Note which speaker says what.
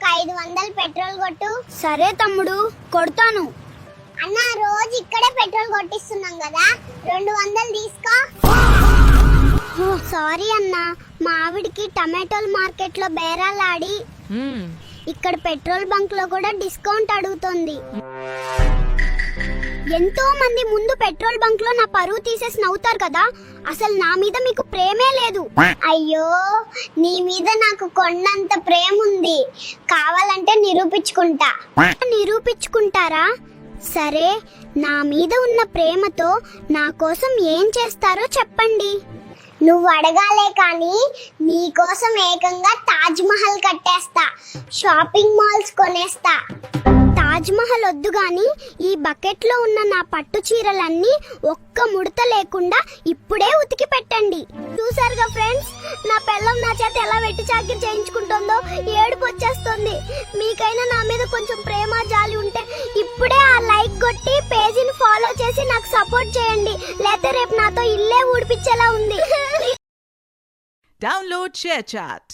Speaker 1: ఒక 500 పెట్రోల్ కొట్టు.
Speaker 2: సరే తమ్ముడు, కొడతాను.
Speaker 1: అన్న రోజు ఇక్కడే పెట్రోల్ కొట్టిస్తున్నాం కదా, 200 తీసుకో. సారీ అన్న, మా ఆవిడికి టమాటోల మార్కెట్ లో బేరాలాడి ఇక్కడ పెట్రోల్ బంక్ లో కూడా డిస్కౌంట్ అడుగుతుంది. ఎంతో మంది ముందు పెట్రోల్ బంక్ లో నా పరువు తీసేసి నవ్వుతారు కదా, అసలు నా మీద మీకు ప్రేమే లేదు. అయ్యో, నీ మీద నాకు కొండంత ప్రేమ ఉంది, కావాలంటే నిరూపించుకుంటా. నిరూపించుకుంటారా? సరే, నా మీద ఉన్న ప్రేమతో నా కోసం ఏం చేస్తారో చెప్పండి. నువ్వు అడగాలే కానీ నీ కోసం ఏకంగా తాజ్ మహల్ కట్టేస్తా, షాపింగ్ మాల్స్ కొనేస్తా. తాజ్ మహల్ వద్దు గాని ఈ బకెట్ లో ఉన్న నా పట్టు చీరలన్నీ ఒక్క ముడత లేకుండా ఇప్పుడే ఉతికి పెట్టండి. చూసారుగా ఫ్రెండ్స్, నా పెళ్ళం నా చేత ఎలా వెట్టి చాకిరి చేయించుకుంటుందో, ఏడుపు వచ్చేస్తుంది. మీకైనా నా మీద కొంచెం ప్రేమ జాలి ఉంటే ఇప్పుడే ఆ లైక్ కొట్టి పేజీని ఫాలో చేసి నాకు సపోర్ట్ చేయండి, లేకపోతే రేపు నాతో ఇల్లే ఊడిపించేలా ఉంది.
Speaker 3: Download ShareChat.